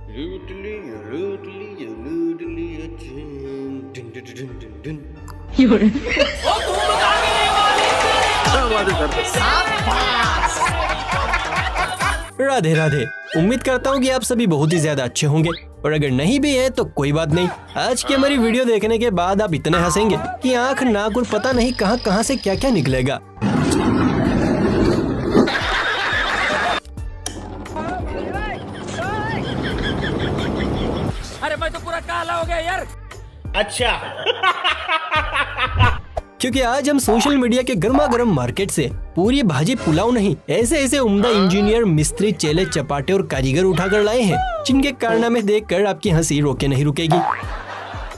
लूट लिया लूट लिया लूट लिया done done done done done. Radhe Radhe. उम्मीद करता हूँ कि आप सभी बहुत ही ज्यादा अच्छे होंगे, और अगर नहीं भी है तो कोई बात नहीं। आज की हमारी वीडियो देखने के बाद आप इतने हंसेंगे कि आंख नाक और पता नहीं कहां कहां से क्या क्या निकलेगा। अरे मैं तो पूरा काला हो गया यार। अच्छा। क्योंकि आज हम सोशल मीडिया के गर्मा गर्म मार्केट से पूरी भाजी पुलाव नहीं, ऐसे ऐसे उम्दा इंजीनियर, मिस्त्री, चेले चपाटे और कारीगर उठाकर लाए हैं जिनके कारनामे देखकर आपकी हंसी रोके नहीं रुकेगी।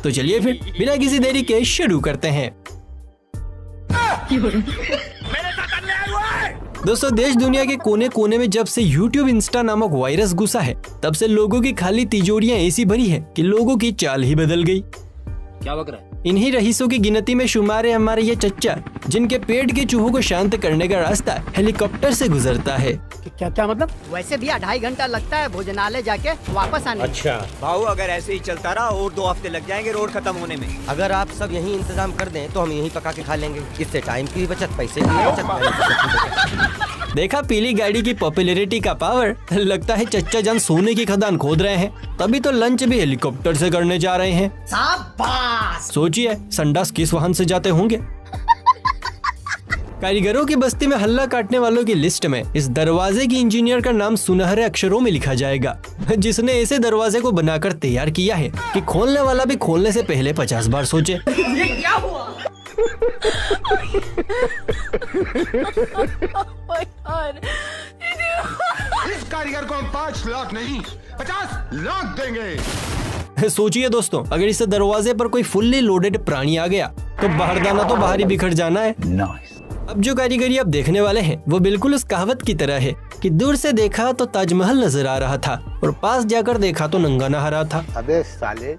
तो चलिए फिर बिना किसी देरी के शुरू करते हैं। दोस्तों, देश दुनिया के कोने कोने में जब से YouTube इंस्टा नामक वायरस घुसा है, तब से लोगों की खाली तिजोरियां ऐसी भरी है कि लोगों की चाल ही बदल गई। क्या बक रहा है? इन्हीं रईसों की गिनती में शुमार है हमारे ये चच्चा, जिनके पेट के चूहों को शांत करने का रास्ता हेलीकॉप्टर से गुजरता है। क्या मतलब? वैसे भी 2.5 घंटा लगता है भोजनालय जाके वापस आने। अच्छा भाऊ, अगर ऐसे ही चलता रहा और 2 हफ्ते लग जाएंगे रोड खत्म होने में। अगर आप सब यही इंतजाम कर दें तो हम यहीं पका के खा लेंगे। इससे टाइम की भी बचत, पैसे की भी बचत। देखा पीली गाड़ी की पॉपुलैरिटी का पावर। लगता है चच्चा जान सोने की खदान खोद रहे हैं, तभी तो लंच भी हेलीकॉप्टर से करने जा रहे हैं। शाबाश। सोचिए संडास किस वाहन से जाते होंगे। कारीगरों की बस्ती में हल्ला काटने वालों की लिस्ट में इस दरवाजे की इंजीनियर का नाम सुनहरे अक्षरों में लिखा जाएगा, जिसने ऐसे दरवाजे को बनाकर तैयार किया है कि खोलने वाला भी खोलने से पहले 50 बार सोचे। ये क्या हुआ? इस कारीगर को हम 5 लाख नहीं 50 लाख देंगे। सोचिए दोस्तों, अगर इस दरवाजे पर कोई फुल्ली लोडेड प्राणी आ गया तो बाहरदाना तो बाहर ही बिखर जाना है। अब जो कारीगरी आप देखने वाले हैं वो बिल्कुल उस कहावत की तरह है कि दूर से देखा तो ताजमहल नजर आ रहा था और पास जाकर देखा तो नंगा नहा रहा था। अबे साले।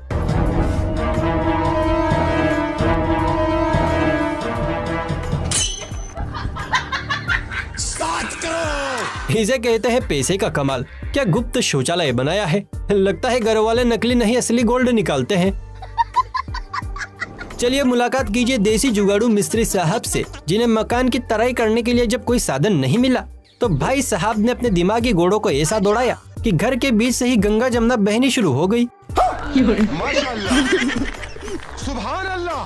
इसे कहते हैं पैसे का कमाल। क्या गुप्त शौचालय बनाया है। लगता है घर वाले नकली नहीं असली गोल्ड निकालते हैं। चलिए मुलाकात कीजिए देसी जुगाड़ू मिस्त्री साहब से, जिन्हें मकान की तराई करने के लिए जब कोई साधन नहीं मिला तो भाई साहब ने अपने दिमागी घोड़ों को ऐसा दौड़ाया कि घर के बीच से ही गंगा जमुना बहनी शुरू हो गई। माशाल्लाह, सुभान अल्लाह।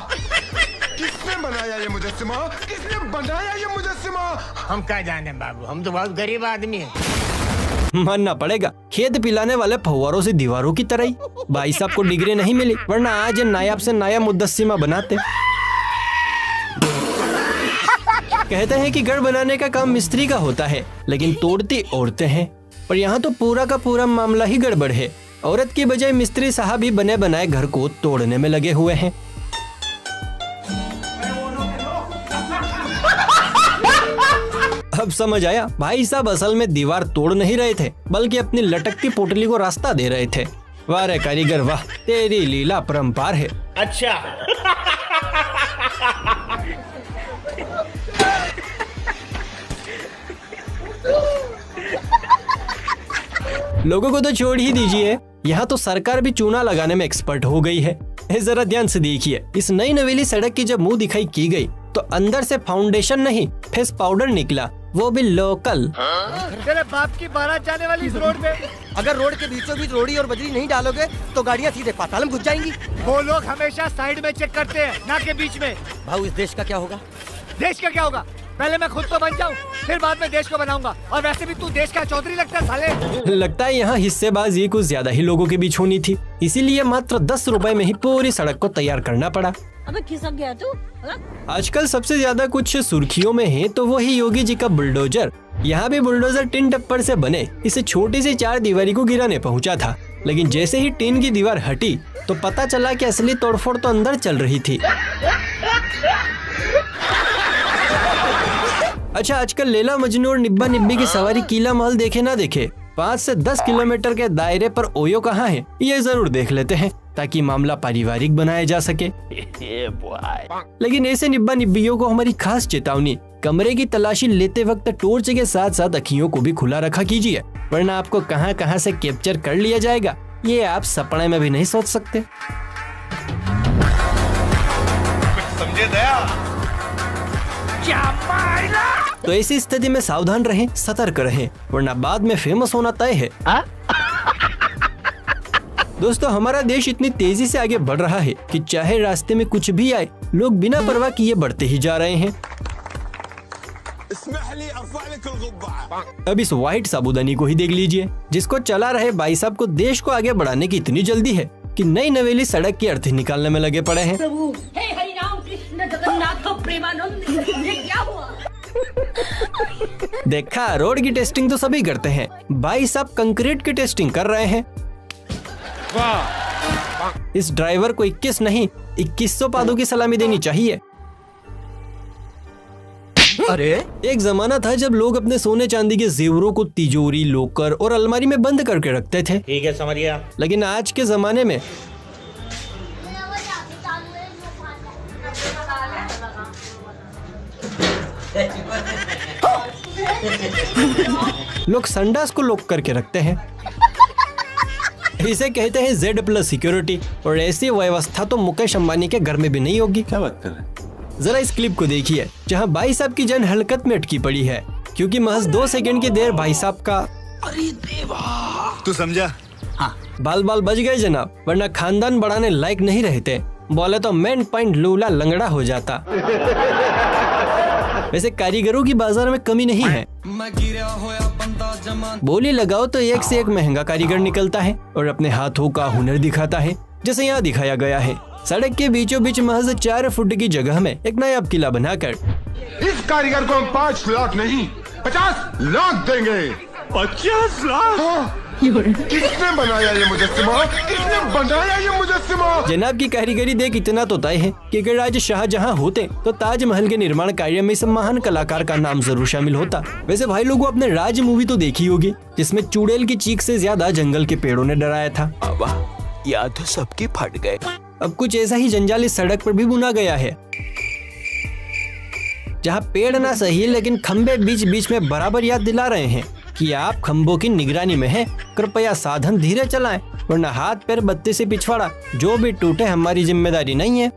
किसने बनाया ये मुजस्सिमा? किसने बनाया ये मुजस्सिमा? हम क्या जाने बाबू, हम तो बहुत गरीब आदमी हैं। मानना पड़ेगा, खेत पिलाने वाले फव्वारों से दीवारों की तरह ही। भाई साहब को डिग्री नहीं मिली, वरना आज नायाब से नया मुद्दस्सिमा बनाते। कहते हैं कि घर बनाने का काम मिस्त्री का होता है, लेकिन तोड़ती औरतें हैं। पर यहाँ तो पूरा का पूरा मामला ही गड़बड़ है। औरत की बजाय मिस्त्री साहब ही बने बनाए घर को तोड़ने में लगे हुए हैं। अब समझ आया, भाई साहब असल में दीवार तोड़ नहीं रहे थे, बल्कि अपनी लटकती पोटली को रास्ता दे रहे थे। वाह रे कारीगर वाह, तेरी लीला परंपार है। अच्छा। लोगों को तो छोड़ ही दीजिए, यहाँ तो सरकार भी चूना लगाने में एक्सपर्ट हो गई है। जरा ध्यान से देखिए, इस नई नवेली सड़क की जब मुंह दिखाई की गई तो अंदर से फाउंडेशन नहीं फेस पाउडर निकला, वो भी लोकल। तेरे बाप की बारात जाने वाली इस रोड पे। अगर रोड के बीचों बीच रोड़ी और बजरी नहीं डालोगे तो गाड़ियाँ सीधे पाताल में घुस जाएंगी। वो लोग हमेशा साइड में चेक करते हैं, ना के बीच में। भाऊ, इस देश का क्या होगा? देश का क्या होगा? पहले मैं खुद तो बन जाऊं, फिर बाद में देश को बनाऊंगा। और वैसे भी तू देश का चौधरी लगता है साले। लगता है यहाँ हिस्सेबाजी कुछ ज्यादा ही लोगों के बीच होनी थी, इसीलिए मात्र 10 रुपए में ही पूरी सड़क को तैयार करना पड़ा। अबे खिसक गया तू। आजकल सबसे ज्यादा कुछ सुर्खियों में है तो वही योगी जी का बुलडोजर। यहाँ भी बुलडोजर टिन टप्पर से बने इसे छोटी सी 4 दीवारी को गिराने पहुँचा था, लेकिन जैसे ही टिन की दीवार हटी तो पता चला कि असली तोड़फोड़ तो अंदर चल रही थी। अच्छा, आजकल लैला मजनू और निब्बा निब्बी की सवारी किला महल देखे ना देखे, 5 से 10 किलोमीटर के दायरे पर ओयो कहाँ है ये जरूर देख लेते हैं, ताकि मामला पारिवारिक बनाया जा सके। लेकिन ऐसे निब्बा निब्बियों को हमारी खास चेतावनी, कमरे की तलाशी लेते वक्त टॉर्च के साथ साथ अखियों को भी खुला रखा कीजिए, वरना आपको कहां कहां से कैप्चर कर लिया जाएगा ये आप सपने में भी नहीं सोच सकते। समझे दया? तो ऐसी स्थिति में सावधान रहें, सतर्क रहें, वरना बाद में फेमस होना तय है। दोस्तों, हमारा देश इतनी तेजी से आगे बढ़ रहा है कि चाहे रास्ते में कुछ भी आए, लोग बिना परवाह किए बढ़ते ही जा रहे हैं। अब इस व्हाइट साबूदानी को ही देख लीजिए, जिसको चला रहे भाई साहब को देश को आगे बढ़ाने की इतनी जल्दी है कि नई नवेली सड़क की अर्थी निकालने में लगे पड़े हैं। प्रभु हे हरि राम कृष्ण जगन्नाथ प्रेमानंद, ये क्या हुआ? देखा, रोड की टेस्टिंग तो सभी करते हैं, भाई साहब कंक्रीट की टेस्टिंग कर रहे हैं। इस ड्राइवर को 21 नहीं 2100 पादों की सलामी देनी चाहिए। अरे एक जमाना था जब लोग अपने सोने चांदी के जेवरों को तिजोरी, लोकर और अलमारी में बंद करके रखते थे। ठीक है, समझ गया। लेकिन आज के जमाने में लोग संडास को लॉक करके रखते हैं। इसे कहते हैं Z+ सिक्योरिटी, और ऐसी व्यवस्था तो मुकेश अंबानी के घर में भी नहीं होगी। क्या बात कर रहे हैं? जरा इस क्लिप को देखिए, जहां भाई साहब की जान हलकत में अटकी पड़ी है, क्योंकि महज 2 सेकंड की देर भाई साहब का तू समझा? बाल बच गए जनाब, वरना खानदान बढ़ाने लायक नहीं रहते। बोले तो मेन पॉइंट लूला लंगड़ा हो जाता। वैसे कारीगरों की बाजार में कमी नहीं है। बोली लगाओ तो एक से एक महंगा कारीगर निकलता है और अपने हाथों का हुनर दिखाता है, जैसे यहाँ दिखाया गया है। सड़क के बीचों बीच महज 4 फुट की जगह में एक नायाब किला बनाकर इस कारीगर को हम 5 लाख नहीं 50 लाख देंगे। 50 लाख? किसने बनाया ये मुजस्सिमा? किसने बनाया ये मुजस्सिमा? जनाब की कारीगरी देख इतना तो तय है कि अगर आज शाहजहां होते तो ताजमहल के निर्माण कार्य में इस महान कलाकार का नाम जरूर शामिल होता। वैसे भाई लोगों, अपने राज मूवी तो देखी होगी, जिसमें चुड़ैल की चीख से ज्यादा जंगल के पेड़ों ने डराया था। याद तो सबके फट गए। अब कुछ ऐसा ही जंजाल इस सड़क पर भी बुना गया है, जहाँ पेड़ ना सही लेकिन खंबे बीच बीच में बराबर याद दिला रहे हैं कि आप खंभों की निगरानी में हैं, कृपया साधन धीरे चलाएं, वरना हाथ पैर बत्ती से पिछवाड़ा जो भी टूटे हमारी जिम्मेदारी नहीं है।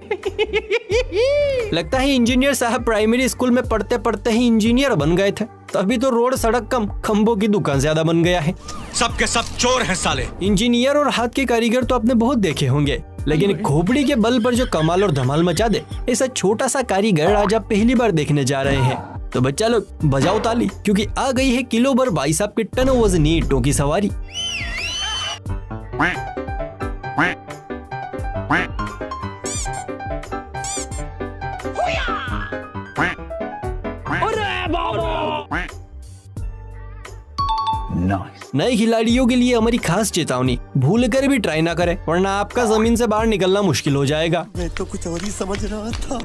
लगता है इंजीनियर साहब प्राइमरी स्कूल में पढ़ते पढ़ते ही इंजीनियर बन गए थे, तभी तो रोड सड़क कम खंभों की दुकान ज्यादा बन गया है। सबके सब चोर हैं साले। इंजीनियर और हाथ के कारीगर तो आपने बहुत देखे होंगे, लेकिन खोपड़ी के बल पर जो कमाल और धमाल मचा दे, ऐसा छोटा सा कारीगर आज आप पहली बार देखने जा रहे हैं। तो बच्चा लोग बजाओ ताली, क्योंकि आ गई है किलो भर भाई साहब के टन वजनी ईंटों की सवारी। नए खिलाड़ियों के लिए हमारी खास चेतावनी, भूल कर भी ट्राई ना करें, वरना आपका जमीन से बाहर निकलना मुश्किल हो जाएगा। मैं तो कुछ और ही समझ रहा था।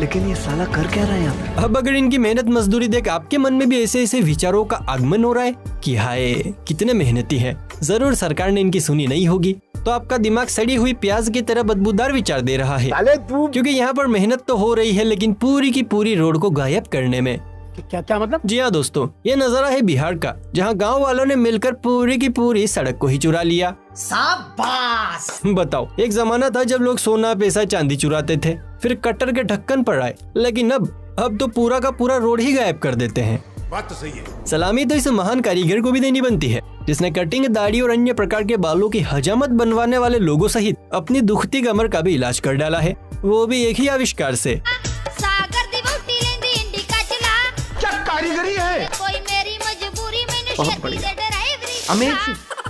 लेकिन ये साला कर क्या रहा है यहाँ पे? अब अगर इनकी मेहनत मजदूरी देख आपके मन में भी ऐसे ऐसे विचारों का आगमन हो रहा है कि हाय कितने मेहनती हैं, जरूर सरकार ने इनकी सुनी नहीं होगी, तो आपका दिमाग सड़ी हुई प्याज की तरह बदबूदार विचार दे रहा है, क्योंकि यहाँ पर मेहनत तो हो रही है लेकिन पूरी की पूरी रोड को गायब करने में। क्या मतलब? जी हाँ दोस्तों, ये नजारा है बिहार का, जहाँ गांव वालों ने मिलकर पूरी की पूरी सड़क को ही चुरा लिया। शाबाश! बताओ, एक जमाना था जब लोग सोना पैसा चांदी चुराते थे, फिर कटर के ढक्कन पर आए, लेकिन अब तो पूरा का पूरा रोड ही गायब कर देते हैं। बात तो सही है। सलामी तो इस महान कारीगर को भी देनी बनती है, जिसने कटिंग, दाढ़ी और अन्य प्रकार के बालों की हजामत बनवाने वाले लोगों सहित अपनी दुखती कमर का भी इलाज कर डाला है, वो भी एक ही आविष्कार से। क्या कारीगरी है? कोई मेरी मजबूरी में बहुत बढ़िया।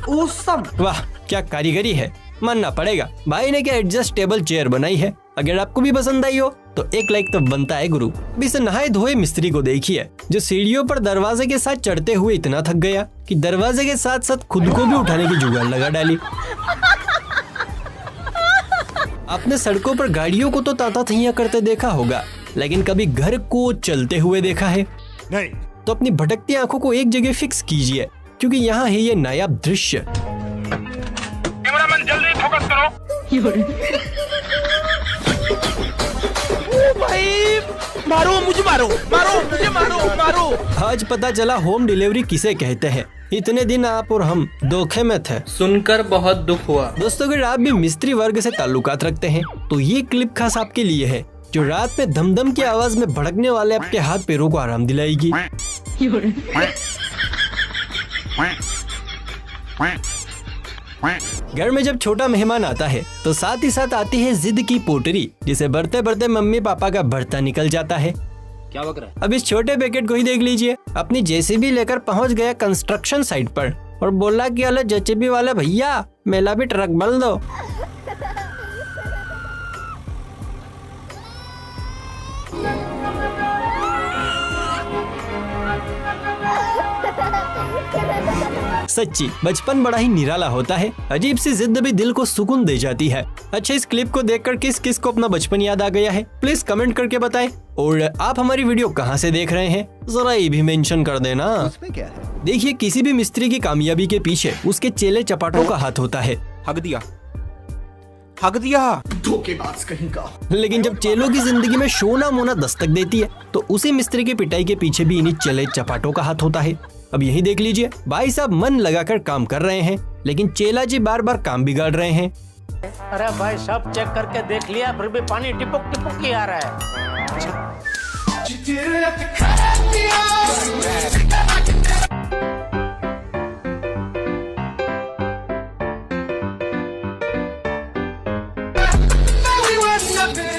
Awesome। वाह क्या कारीगरी है, मानना पड़ेगा। भाई ने क्या एडजस्टेबल चेयर बनाई है। अगर आपको भी पसंद आई हो तो एक लाइक तो बनता है गुरु। अभी से नहाए धोए मिस्त्री को देखिए, जो सीढ़ियों पर दरवाजे के साथ चढ़ते हुए इतना थक गया कि दरवाजे के साथ साथ खुद को भी उठाने की जुगाड़ लगा डाली। आपने सड़कों पर गाड़ियों को तो ताता थैया करते देखा होगा, लेकिन कभी घर को चलते हुए देखा है? नहीं। तो अपनी भटकती आंखों को एक जगह फिक्स कीजिए, क्योंकि यहाँ है ये नायाब दृश्य। कैमरामैन जल्दी फोकस करो। मारो मुझे, मारो मारो मुझे, मारो मारो। आज पता चला होम डिलीवरी किसे कहते हैं। इतने दिन आप और हम धोखे में थे। सुनकर बहुत दुख हुआ। दोस्तों अगर आप भी मिस्त्री वर्ग से ताल्लुकात रखते हैं तो ये क्लिप खास आपके लिए है, जो रात में धमधम की आवाज में भड़कने वाले आपके हाथ पैरों को आराम दिलाएगी। घर में जब छोटा मेहमान आता है तो साथ ही साथ आती है जिद की पोटरी, जिसे बढ़ते बढ़ते मम्मी पापा का भरता निकल जाता है। क्या बक रहा है? अब इस छोटे पैकेट को ही देख लीजिए। अपनी जेसीबी लेकर पहुंच गया कंस्ट्रक्शन साइट पर और बोला कि अरे जेसीबी वाले भैया मेला भी ट्रक बल दो। सच्ची बचपन बड़ा ही निराला होता है। अजीब सी जिद भी दिल को सुकून दे जाती है। अच्छा, इस क्लिप को देखकर किस किस को अपना बचपन याद आ गया है, प्लीज कमेंट करके बताएं। और आप हमारी वीडियो कहां से देख रहे हैं जरा ये भी मेंशन कर देना। उसमें क्या है? देखिए, किसी भी मिस्त्री की कामयाबी के पीछे उसके चेले चपाटों का हाथ होता है। हक दिया, हक दिया। धोखेबाज कहीं का। लेकिन जब चेलों की जिंदगी में शोना मोना दस्तक देती है तो उसी मिस्त्री की पिटाई के पीछे भी इन्हीं चेले चपाटों का हाथ होता है। अब यही देख लीजिए, भाई साहब मन लगाकर काम कर रहे हैं लेकिन चेला जी बार बार काम बिगाड़ रहे हैं। अरे भाई सब चेक करके देख लिया, फिर भी पानी टिपक टिपक ही आ रहा है।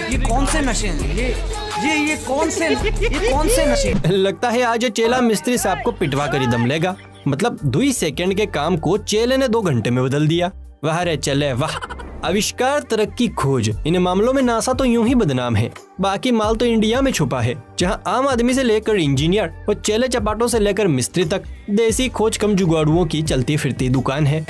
ये कौन से नशे हैं? ये कौन से नशे? लगता है आज चेला मिस्त्री साहब को पिटवा कर ही दम लेगा। मतलब 2 सेकंड के काम को चेले ने 2 घंटे में बदल दिया। वाह रे चले वाह। आविष्कार, तरक्की, खोज, इन मामलों में नासा तो यूं ही बदनाम है। बाकी माल तो इंडिया में छुपा है, जहां आम आदमी से लेकर इंजीनियर और चेले चपाटों से लेकर मिस्त्री तक देसी खोज कम जुगाड़ुओं की चलती फिरती दुकान है।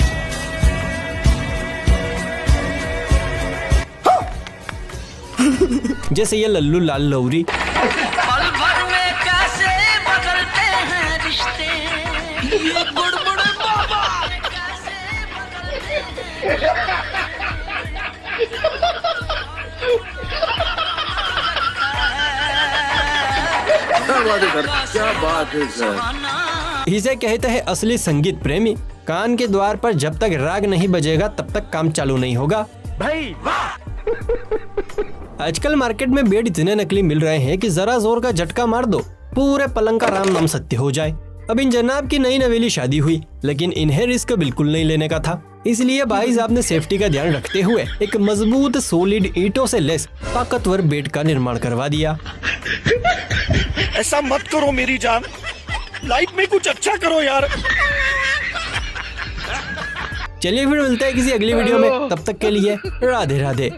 जैसे ये लल्लू लाल लौरी, पल भर में कैसे बदलते हैं रिश्ते, ये बुड़बुड़ बाबा कैसे बदलते हैं। क्या बात है सर। इसे कहते हैं असली संगीत प्रेमी। कान के द्वार पर जब तक राग नहीं बजेगा तब तक काम चालू नहीं होगा। भाई वाह। आजकल मार्केट में बेड इतने नकली मिल रहे हैं कि जरा जोर का झटका मार दो पूरे पलंग का राम नाम सत्य हो जाए। अब इन जनाब की नई नवेली शादी हुई लेकिन इन्हें रिस्क बिल्कुल नहीं लेने का था, इसलिए भाई साहब ने सेफ्टी का ध्यान रखते हुए एक मजबूत सोलिड ईंटों से लेस ताकतवर बेड का निर्माण करवा दिया। ऐसा मत करो मेरी जान, लाइफ में कुछ अच्छा करो यार। चलिए फिर मिलते हैं किसी अगली वीडियो में, तब तक के लिए राधे राधे।